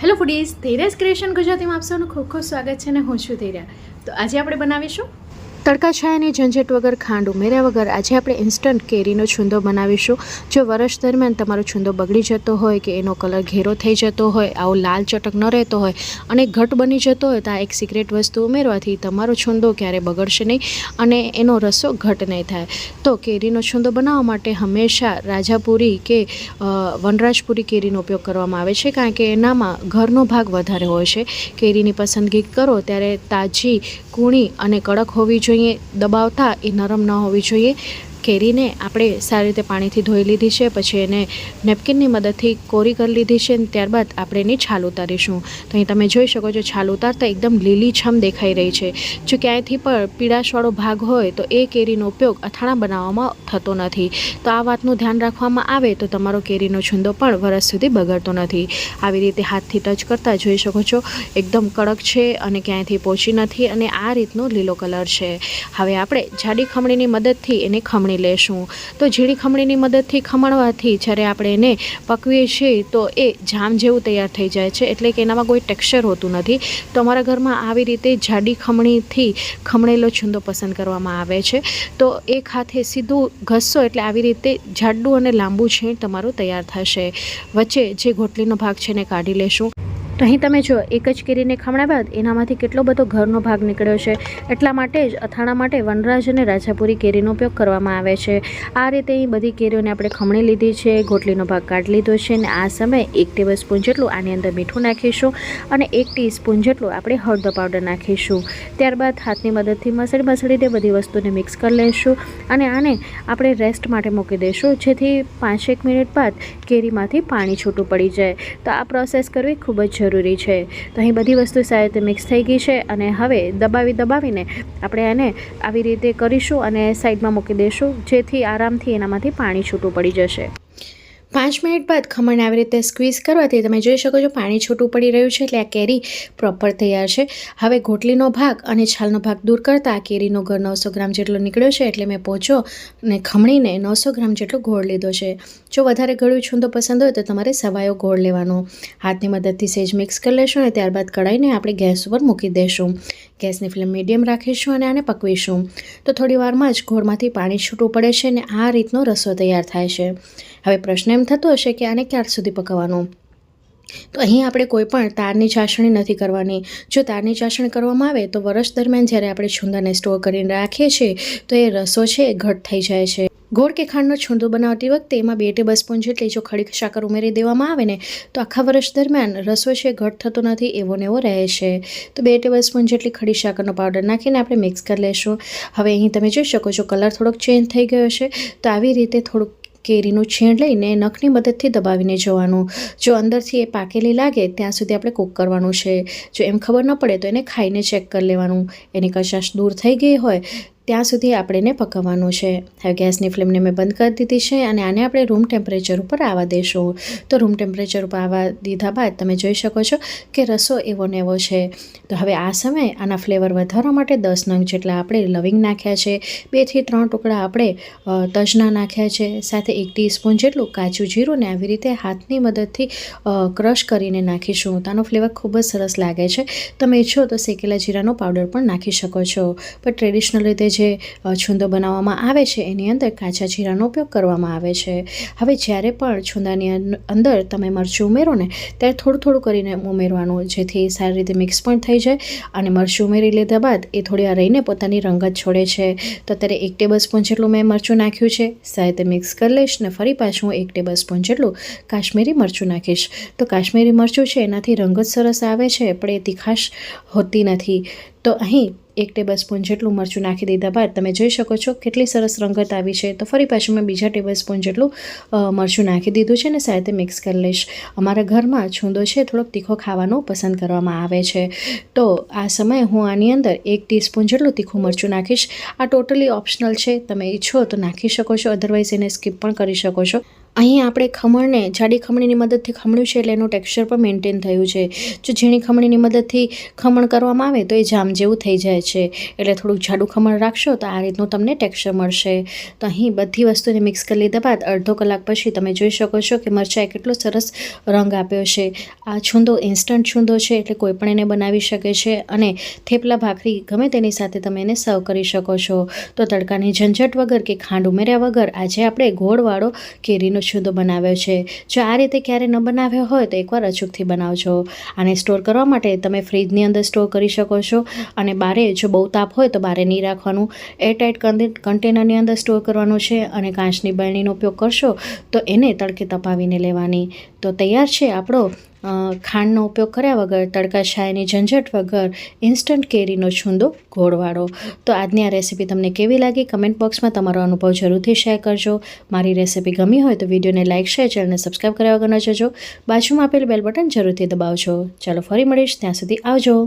Hello foodies, ધૈર્યસ creation ગુજરાતીમાં આપ સૌનું ખૂબ ખૂબ સ્વાગત છે અને હું છું ધૈર્ય. તો આજે આપણે બનાવીશું તડકા છાયાની ઝંઝટ વગર, ખાંડ ઉમેર્યા વગર આજે આપણે ઇન્સ્ટન્ટ કેરીનો છુંદો બનાવીશું. જો વર્ષ દરમિયાન તમારો છુંદો બગડી જતો હોય કે એનો કલર ઘેરો થઈ જતો હોય, આવો લાલ ચટક ન રહેતો હોય અને ઘટ બની જતો હોય, તો આ એક સિક્રેટ વસ્તુ ઉમેરવાથી તમારો છુંદો ક્યારે બગડશે નહીં અને એનો રસો ઘટ નહીં થાય. તો કેરીનો છુંદો બનાવવા માટે હંમેશા રાજાપુરી કે વનરાજપુરી કેરીનો ઉપયોગ કરવામાં આવે છે, કારણ કે એનામાં ઘરનો ભાગ વધારે હોય છે. કેરીની પસંદગી કરો ત્યારે તાજી, કૂણી અને કડક હોવી જોઈએ. દબાવતા એ નરમ ન હોવી જોઈએ. કેરીને આપણે સારી રીતે પાણીથી ધોઈ લીધી છે, પછી એને નેપકિનની મદદથી કોરી કરી લીધી છે અને ત્યારબાદ આપણે એની છાલ ઉતારીશું. તો અહીં તમે જોઈ શકો છો, છાલ ઉતારતા એકદમ લીલીછમ દેખાઈ રહી છે. જો ક્યાંયથી પણ પીળાશવાળો ભાગ હોય તો એ કેરીનો ઉપયોગ અથાણા બનાવવામાં થતો નથી. તો આ વાતનું ધ્યાન રાખવામાં આવે તો તમારો કેરીનો છુંદો પણ વરસ સુધી બગડતો નથી. આવી રીતે હાથથી ટચ કરતાં જોઈ શકો છો, એકદમ કડક છે અને ક્યાંયથી પોચી નથી અને આ રીતનો લીલો કલર છે. હવે આપણે જાડી ખમણીની મદદથી એને ખમણી લેશું. તો ઝીણી ખમણીની મદદથી ખમણવાથી જ્યારે આપણે એને પકવીએ છીએ તો એ જામ જેવું તૈયાર થઈ જાય છે, એટલે કે એનામાં કોઈ ટેક્સચર હોતું નથી. તો અમારા ઘરમાં આવી રીતે જાડી ખમણીથી ખમણેલો છુંદો પસંદ કરવામાં આવે છે. તો એક હાથે સીધું ઘસશો એટલે આવી રીતે જાડું અને લાંબુ છીણ તમારું તૈયાર થશે. વચ્ચે જે ગોટલીનો ભાગ છે એને કાઢી લેશું. તો અહીં તમે જો, એક જ કેરીને ખમણ્યા બાદ એનામાંથી કેટલો બધો ઘરનો ભાગ નીકળ્યો છે. એટલા માટે જ અથાણા માટે વનરાજ અને રાજાપુરી કેરીનો ઉપયોગ કરવામાં આવે છે. આ રીતે અહીં બધી કેરીઓને આપણે ખમણી લીધી છે, ગોટલીનો ભાગ કાઢી લીધો છે અને આ સમયે 1 ટેબલસ્પૂન જેટલું આની અંદર મીઠું નાખીશું અને 1 ટીસ્પૂન જેટલું આપણે હળદર પાવડર નાખીશું. ત્યારબાદ હાથની મદદથી મસળીને બધી વસ્તુને મિક્સ કરી લઈશું અને આને આપણે રેસ્ટ માટે મૂકી દઈશું, જેથી 5-1 મિનિટ બાદ કેરીમાંથી પાણી છૂટું પડી જાય. તો આ પ્રોસેસ કરવી ખૂબ જ જરૂરી છે. તો અહીં બધી વસ્તુ સારી રીતે મિક્સ થઈ ગઈ છે અને હવે દબાવીને આપણે આને આવી રીતે કરીશું અને સાઈડમાં મૂકી દઈશું, જેથી આરામથી એનામાંથી પાણી છૂટું પડી જશે. 5 મિનિટ બાદ ખમણ આવી રીતે સ્ક્વીઝ કરવાથી તમે જોઈ શકો છો પાણી છૂટું પડી રહ્યું છે, એટલે આ કેરી પ્રોપર તૈયાર છે. હવે ગોટલીનો ભાગ અને છાલનો ભાગ દૂર કરતાં કેરીનો ઘર 900 ગ્રામ જેટલો નીકળ્યો છે, એટલે મેં પોચો અને ખમણીને 900 ગ્રામ જેટલો ગોળ લીધો છે. જો વધારે ગળ્યું છુંદો પસંદ હોય તો તમારે સવાયો ગોળ લેવાનો. હાથની મદદથી સેજ મિક્સ કરી લેશું અને ત્યારબાદ કઢાઈને આપણે ગેસ ઉપર મૂકી દઈશું. ગેસની ફ્લેમ મીડિયમ રાખીશું અને આને પકવીશું. તો થોડી વારમાં જ ગોળમાંથી પાણી છૂટું પડે છે અને આ રીતનો રસો તૈયાર થાય છે. હવે પ્રશ્ન એમ થતો હશે કે આને ક્યાર સુધી પકાવવાનું? તો અહીં આપણે કોઈ પણ તારની ચાસણી નથી કરવાની. જો તારની ચાસણી કરવામાં આવે તો વર્ષ દરમિયાન જ્યારે આપણે છુંદાને સ્ટોર કરીને રાખીએ છીએ તો એ રસો છે એ ઘટ થઈ જાય છે. ગોળ કે ખાંડનો છુંદો બનાવતી વખતે એમાં 2 ટેબલસ્પૂન જેટલી જો ખડી સાકર ઉમેરી દેવામાં આવે ને તો આખા વર્ષ દરમિયાન રસો છે ઘટ થતો નથી, એવો ને એવો રહે છે. તો 2 ટેબલસ્પૂન જેટલી ખડી સાકરનો પાવડર નાખીને આપણે મિક્સ કરી લેશું. હવે અહીં તમે જોઈ શકો છો કલર થોડોક ચેન્જ થઈ ગયો છે. તો આવી રીતે થોડુંક કેરીનું છીણ લઈને નખની મદદથી દબાવીને જોવાનું. જો અંદરથી એ પાકેલી લાગે ત્યાં સુધી આપણે કૂક કરવાનું છે. જો એમ ખબર ન પડે તો એને ખાઈને ચેક કરી લેવાનું. એની કચાશ દૂર થઈ ગઈ હોય ત્યાં સુધી આપણે એને પકાવવાનું છે. હવે ગેસની ફ્લેમને મેં બંધ કરી દીધી છે અને આને આપણે રૂમ ટેમ્પરેચર ઉપર આવવા દઈશું. તો રૂમ ટેમ્પરેચર ઉપર આવવા દીધા બાદ તમે જોઈ શકો છો કે રસો એવો ને એવો છે. તો હવે આ સમયે આના ફ્લેવર વધારવા માટે 10 નંગ જેટલા આપણે લવિંગ નાખ્યા છે, 2 થી 3 ટુકડા આપણે તજના નાખ્યા છે, સાથે 1 ટીસ્પૂન જેટલું કાચું જીરું ને આવી રીતે હાથની મદદથી ક્રશ કરીને નાખીશું. તો આનો ફ્લેવર ખૂબ જ સરસ લાગે છે. તમે ઈચ્છો તો શેકેલા જીરાનો પાવડર પણ નાખી શકો છો, પણ ટ્રેડિશનલ રીતે જે છુંદો બનાવવામાં આવે છે એની અંદર કાચા જીરાનો ઉપયોગ કરવામાં આવે છે. હવે જ્યારે પણ છુંદાની અંદર તમે મરચું ઉમેરો ને ત્યારે થોડું કરીને ઉમેરવાનું, જેથી સારી રીતે મિક્સ પણ થઈ જાય અને મરચું ઉમેરી લીધા બાદ એ થોડી વાર રહીને પોતાની રંગત છોડે છે. તો અત્યારે 1 ટેબલસ્પૂન જેટલું મેં મરચું નાખ્યું છે. સારી રીતે મિક્સ કરી લઈશ ને ફરી પાછું 1 ટેબલસ્પૂન જેટલું કાશ્મીરી મરચું નાખીશ. તો કાશ્મીરી મરચું છે એનાથી રંગત સરસ આવે છે, પણ એ તીખાશ હોતી નથી. તો અહીં 1 ટેબલસ્પૂન જેટલું મરચું નાખી દીધા બાદ તમે જોઈ શકો છો કેટલી સરસ રંગત આવી છે. તો ફરી પાછું મેં બીજા ટેબલસ્પૂન જેટલું મરચું નાખી દીધું છે અને સાથે મિક્સ કરી લઈશ. અમારા ઘરમાં છુંદો છે થોડોક તીખો ખાવાનો પસંદ કરવામાં આવે છે. તો આ સમયે હું આની અંદર 1 ટીસ્પૂન જેટલું તીખું મરચું નાખીશ. આ ટોટલી ઓપ્શનલ છે, તમે ઈચ્છો તો નાખી શકો છો, અધરવાઇઝ એને સ્કીપ પણ કરી શકો છો. અહીં આપણે ખમણને જાડી ખમણીની મદદથી ખમણ્યું છે એટલે એનું ટેક્સચર પણ મેન્ટેન થયું છે. જો ઝીણી ખમણીની મદદથી ખમણ કરવામાં આવે તો એ જામ જેવું થઈ જાય છે, એટલે થોડુંક જાડું ખમણ રાખશો તો આ રીતનું તમને ટેક્સચર મળશે. તો અહીં બધી વસ્તુને મિક્સ કરી લીધા બાદ અડધો કલાક પછી તમે જોઈ શકો છો કે મરચાંએ કેટલો સરસ રંગ આપ્યો છે. આ છૂંદો ઇન્સ્ટન્ટ છૂંદો છે એટલે કોઈ પણ એને બનાવી શકે છે અને થેપલા ભાખરી ગમે તેની સાથે તમે એને સર્વ કરી શકો છો. તો તડકાની ઝંઝટ વગર કે ખાંડ ઉમેર્યા વગર આજે આપણે ગોળવાળો કેરીનો છૂંદો બનાવ્યો છે. જો આ રીતે ક્યારે ન બનાવ્યો હોય તો એકવાર અચૂકથી બનાવજો. આને સ્ટોર કરવા માટે તમે ફ્રીજની અંદર સ્ટોર કરી શકો છો અને બારે જો બહુ તાપ હોય તો બારે નહીં રાખવાનું, એરટાઇટ કન્ટેનરની અંદર સ્ટોર કરવાનું છે અને કાચની બરણીનો ઉપયોગ કરશો તો એને તડકે તપાવીને લેવાની. તો તૈયાર છે આપણો ખાંડનો ઉપયોગ કર્યા વગર તડકા છાયાની ઝંઝટ વગર ઇન્સ્ટન્ટ કેરીનો છૂંદો ગોળવાળો. તો આજની આ રેસીપી તમને કેવી લાગી કમેન્ટ બોક્સમાં તમારો અનુભવ જરૂરથી શેર કરજો. મારી રેસીપી ગમી હોય તો વિડીયોને લાઇક શેર ચેનલને સબસ્ક્રાઈબ કર્યા વગર ન જજો. બાજુમાં આપેલ બેલ બટન જરૂરથી દબાવજો. ચાલો ફરી મળીશ, ત્યાં સુધી આવજો.